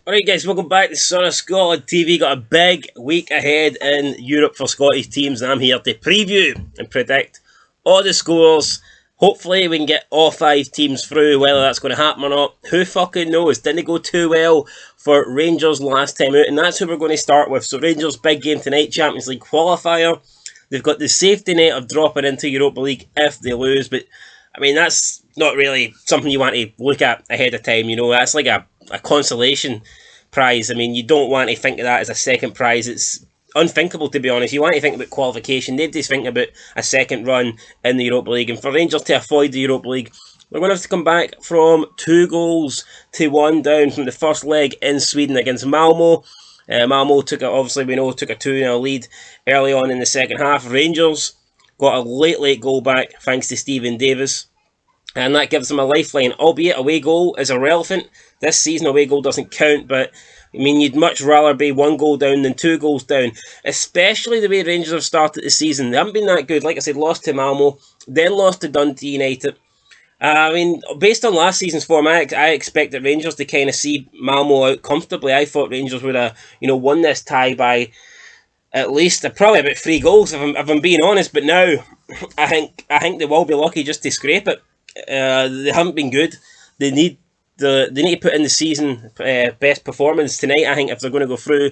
Alright guys, welcome back to Son of Scotland TV. Got a big week ahead in Europe for Scottish teams, and I'm here to preview and predict all the scores. Hopefully we can get all 5 teams through. Whether that's going to happen or not, who fucking knows. Didn't go too well for Rangers last time out, and that's who we're going to start with. So Rangers, big game tonight, Champions League qualifier. They've got the safety net of dropping into Europa League if they lose, but I mean, that's not really something you want to look at ahead of time. That's like a consolation prize. I mean, you don't want to think of that as a second prize. It's unthinkable, to be honest. You want to think about qualification. Nobody's thinking about a second run in the Europa League. And for Rangers to avoid the Europa League, we're going to have to come back from 2-1 down from the first leg in Sweden against MALMO. MALMO took a 2-0 lead early on in the second half. Rangers got a late goal back thanks to Stephen Davis, and that gives them a lifeline, albeit away goal is irrelevant. This season away goal doesn't count, but I mean, you'd much rather be 1 goal down than 2 goals down, especially the way Rangers have started the season. They haven't been that good. Like I said, lost to Malmo, then lost to Dundee United. I mean, based on last season's form, I expected Rangers to kind of see Malmo out comfortably. I thought Rangers would have, won this tie by at least probably about 3 goals, if I'm being honest. But now, I think they will be lucky just to scrape it. They haven't been good. They need to put in the season best performance tonight. I think if they're going to go through,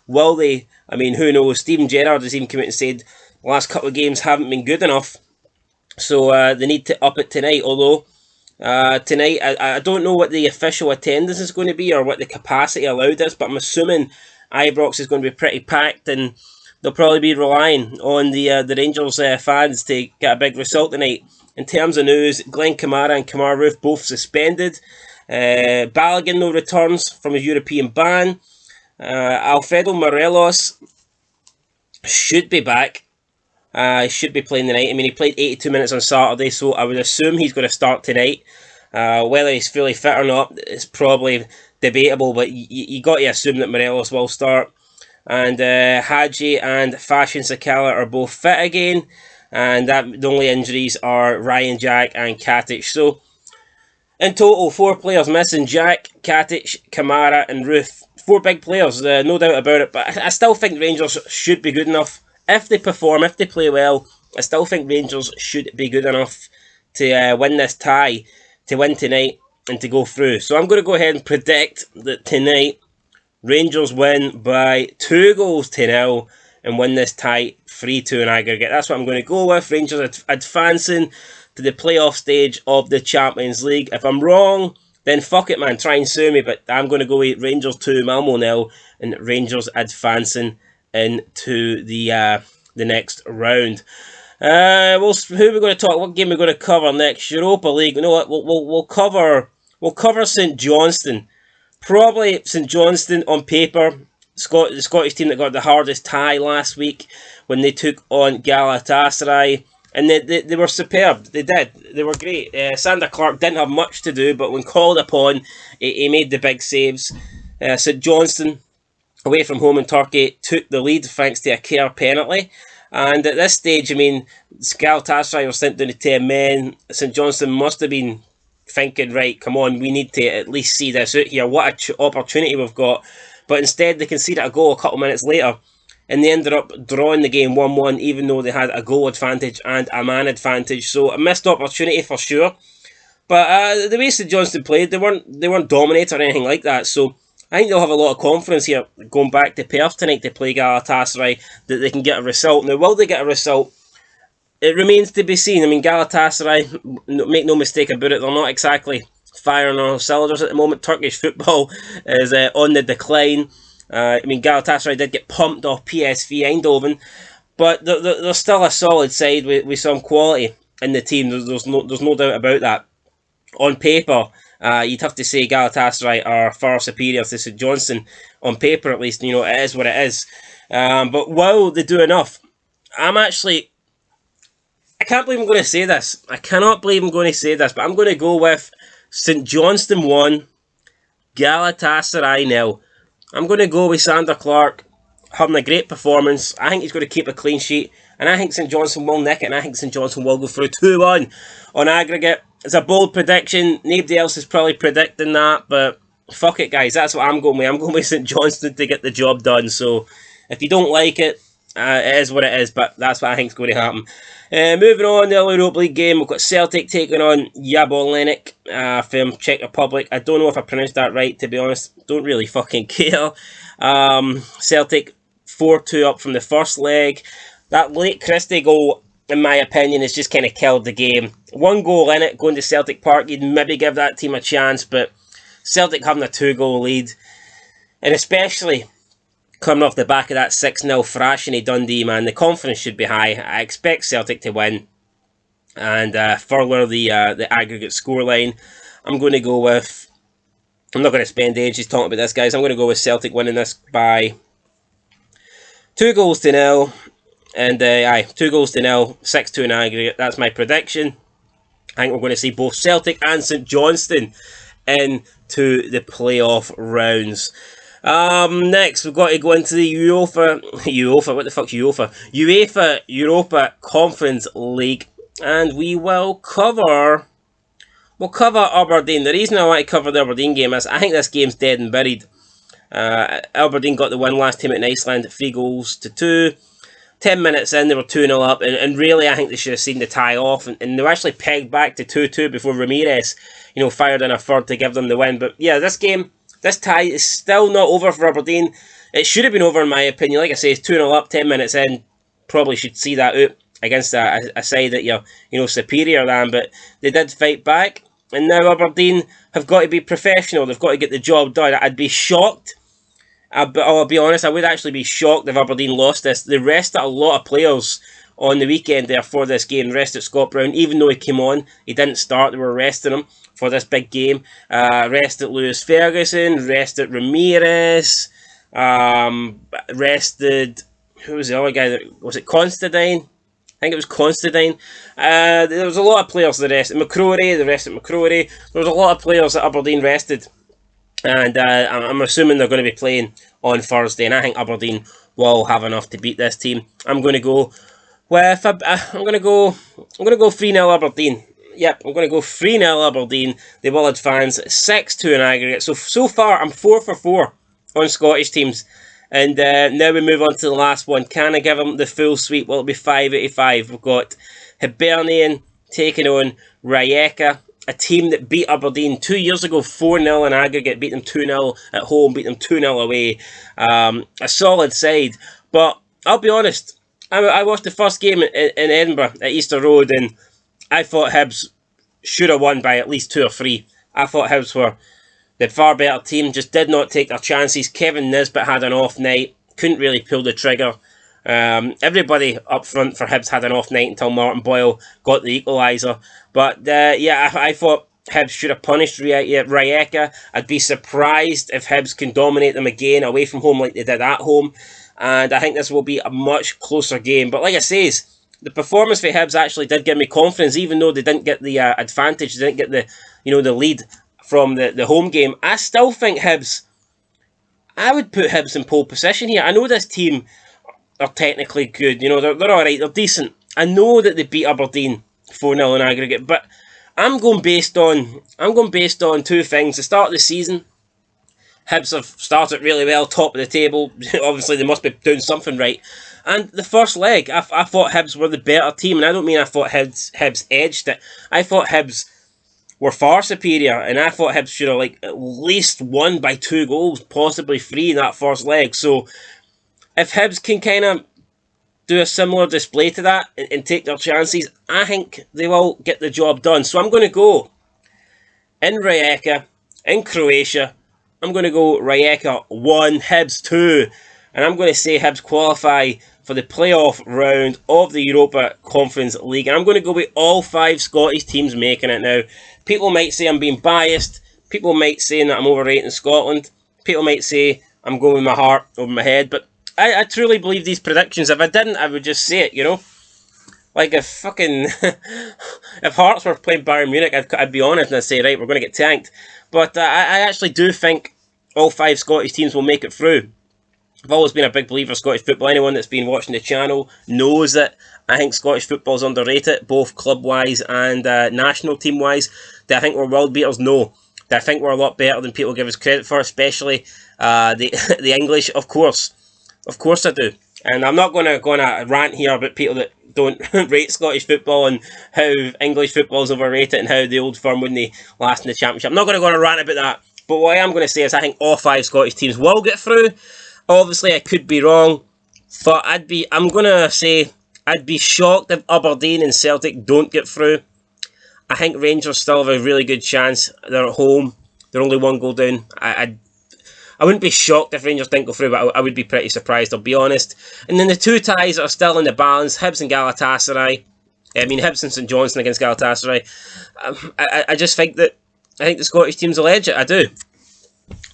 will they? I mean, who knows? Steven Gerrard has even come out and said the last couple of games haven't been good enough, so they need to up it tonight. Although tonight, I don't know what the official attendance is going to be or what the capacity allowed is, but I'm assuming Ibrox is going to be pretty packed, and they'll probably be relying on the Rangers fans to get a big result tonight. In terms of news, Glenn Kamara and Kamara Roof both suspended. Balogun no returns from his European ban. Alfredo Morelos should be back. He should be playing tonight. I mean, he played 82 minutes on Saturday, so I would assume he's going to start tonight. Whether he's fully fit or not, it's probably debatable, but you got to assume that Morelos will start. And Hadji and Fashion Sakala are both fit again, and the only injuries are Ryan Jack and Katic. So in total, 4 players missing: Jack, Katic, Kamara and Ruth. 4 big players, no doubt about it, but I still think Rangers should be good enough. If they perform, if they play well, I still think Rangers should be good enough to win this tie, to win tonight and to go through. So I'm going to go ahead and predict that tonight Rangers win by 2-0 and win this tie 3-2 in aggregate. That's what I'm going to go with. Rangers advancing to the playoff stage of the Champions League. If I'm wrong, then fuck it, man. Try and sue me, but I'm going to go with Rangers 2, Malmo 0, and Rangers advancing into the next round. Who are we going to talk? What game are we going to cover next? Europa League. You know what? We'll cover St Johnstone. Probably St Johnstone on paper. The Scottish team that got the hardest tie last week when they took on Galatasaray. And they were superb. They did. They were great. Sander Clark didn't have much to do, but when called upon, he made the big saves. St Johnstone, away from home in Turkey, took the lead thanks to a Kerr penalty. And at this stage, I mean, Galatasaray were sent down to 10 men. St Johnstone must have been thinking, right, come on, we need to at least see this out here. What an opportunity we've got. But instead, they conceded a goal a couple minutes later, and they ended up drawing the game 1-1, even though they had a goal advantage and a man advantage. So a missed opportunity for sure. But the way St Johnstone played, they weren't dominated or anything like that. So I think they'll have a lot of confidence here going back to Perth tonight to play Galatasaray, that they can get a result. Now, will they get a result? It remains to be seen. I mean, Galatasaray, make no mistake about it, they're not exactly firing on all cylinders at the moment. Turkish football is on the decline. I mean, Galatasaray did get pumped off PSV Eindhoven, but they're still a solid side with some quality in the team. There's no doubt about that. On paper, you'd have to say Galatasaray are far superior to St Johnstone. On paper, at least, it is what it is. But will they do enough? I can't believe I'm going to say this. I cannot believe I'm going to say this, but I'm going to go with St Johnstone 1, Galatasaray 0. I'm going to go with Sander Clark having a great performance. I think he's going to keep a clean sheet, and I think St Johnstone will nick it, and I think St Johnstone will go through 2-1 on aggregate. It's a bold prediction. Nobody else is probably predicting that, but fuck it, guys. That's what I'm going with. I'm going with St Johnstone to get the job done. So if you don't like it, it is what it is. But that's what I think is going to happen. Moving on, the Europa League game, we've got Celtic taking on Jablonec from Czech Republic. I don't know if I pronounced that right, to be honest. Don't really fucking care. Celtic 4-2 up from the first leg. That late Christie goal, in my opinion, has just kind of killed the game. One goal in it, going to Celtic Park, you'd maybe give that team a chance, but Celtic having a 2-goal lead, and especially coming off the back of that 6-0 thrashing of Dundee, man, the confidence should be high. I expect Celtic to win and further the aggregate scoreline. I'm going to go with... I'm not going to spend ages talking about this, guys. I'm going to go with Celtic winning this by 2-0. And 2-0, 6-2 in aggregate. That's my prediction. I think we're going to see both Celtic and St Johnstone into the playoff rounds. Next, we've got to go into the UEFA, what the fuck's UEFA? UEFA Europa Conference League, and we'll cover Aberdeen. The reason I want to cover the Aberdeen game is I think this game's dead and buried. Aberdeen got the win last time in Iceland, 3-2. 10 minutes in, they were 2-0 up, and really I think they should have seen the tie off, and they were actually pegged back to 2-2 before Ramirez, fired in a third to give them the win. But yeah, this tie is still not over for Aberdeen. It should have been over in my opinion. Like I say, it's 2-0 up, 10 minutes in, probably should see that out against a side that you're superior than, but they did fight back, and now Aberdeen have got to be professional. They've got to get the job done. I'd be shocked. But I'll be honest, I would actually be shocked if Aberdeen lost this. They rested a lot of players on the weekend there for this game. Rested Scott Brown, even though he came on, he didn't start. They were resting him for this big game. Rested Lewis Ferguson, rested Ramirez, rested... Who was the other guy? Was it Constantine? I think it was Constantine. There was a lot of players that rested. They rested McCrory. There was a lot of players that Aberdeen rested. And I'm assuming they're going to be playing on Thursday, and I think Aberdeen will have enough to beat this team. I'm going to go with I'm going to go 3-0 Aberdeen. Yep, I'm going to go 3-0 Aberdeen. They will advance 6-2 in aggregate. So far, I'm 4 for 4 on Scottish teams. And now we move on to the last one. Can I give them the full sweep? Will it be 5 out of 5? We've got Hibernian taking on Rijeka, a team that beat Aberdeen 2 years ago, 4-0 in aggregate, beat them 2-0 at home, beat them 2-0 away. A solid side. But I'll be honest, I watched the first game in Edinburgh at Easter Road, and I thought Hibs should have won by at least 2 or 3. I thought Hibs were the far better team, just did not take their chances. Kevin Nisbet had an off night, couldn't really pull the trigger. Everybody up front for Hibs had an off night until Martin Boyle got the equaliser. But I thought Hibs should have punished Rijeka. I'd be surprised if Hibs can dominate them again away from home like they did at home. And I think this will be a much closer game. But like I say, the performance for Hibs actually did give me confidence, even though they didn't get the advantage, they didn't get the lead from the home game. I still think Hibs, I would put Hibs in pole position here. I know this team are technically good, they're alright, they're decent. I know that they beat Aberdeen 4-0 in aggregate, but I'm going based on two things. The start of the season, Hibs have started really well, top of the table. Obviously, they must be doing something right. And the first leg, I thought Hibs were the better team, and I don't mean I thought Hibs edged it. I thought Hibs were far superior, and I thought Hibs should have at least won by 2 goals, possibly 3 in that first leg. So if Hibs can kind of do a similar display to that and take their chances, I think they will get the job done. So I'm going to go in Rijeka, in Croatia. I'm going to go Rijeka 1, Hibs 2. And I'm going to say Hibs qualify for the playoff round of the Europa Conference League. And I'm going to go with all 5 Scottish teams making it now. People might say I'm being biased. People might say that I'm overrating Scotland. People might say I'm going with my heart over my head. But I truly believe these predictions. If I didn't, I would just say it, Like if fucking... if Hearts were playing Bayern Munich, I'd be honest and I'd say, right, we're going to get tanked. But I actually do think all 5 Scottish teams will make it through. I've always been a big believer of Scottish football. Anyone that's been watching the channel knows that I think Scottish football is underrated, both club-wise and national team-wise. Do I think we're world beaters? No. I think we're a lot better than people give us credit for, especially the English, of course. Of course I do. And I'm not going to rant here about people that don't rate Scottish football and how English football is overrated and how the old firm wouldn't last in the Championship. I'm not going to go on a rant about that. But what I am going to say is I think all 5 Scottish teams will get through. Obviously, I could be wrong. But I'm going to say I'd be shocked if Aberdeen and Celtic don't get through. I think Rangers still have a really good chance. They're at home. They're only 1 goal down. I wouldn't be shocked if Rangers didn't go through, but I would be pretty surprised, I'll be honest. And then the 2 ties that are still in the balance, Hibs and Galatasaray. Hibs and St Johnstone against Galatasaray. I just think that the Scottish teams will edge it. I do.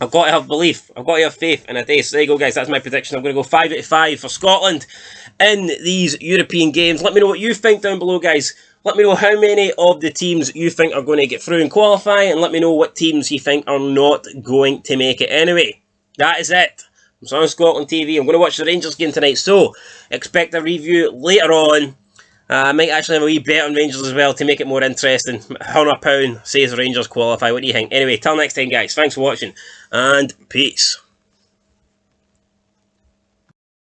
I've got to have belief. I've got to have faith in a day. So there you go, guys. That's my prediction. I'm going to go 5 out of 5 for Scotland in these European games. Let me know what you think down below, guys. Let me know how many of the teams you think are going to get through and qualify, and let me know what teams you think are not going to make it anyway. That is it. I'm on Scotland TV. I'm going to watch the Rangers game tonight, so expect a review later on. I might actually have a wee bet on Rangers as well to make it more interesting. £100 says Rangers qualify. What do you think? Anyway, till next time, guys. Thanks for watching, and peace.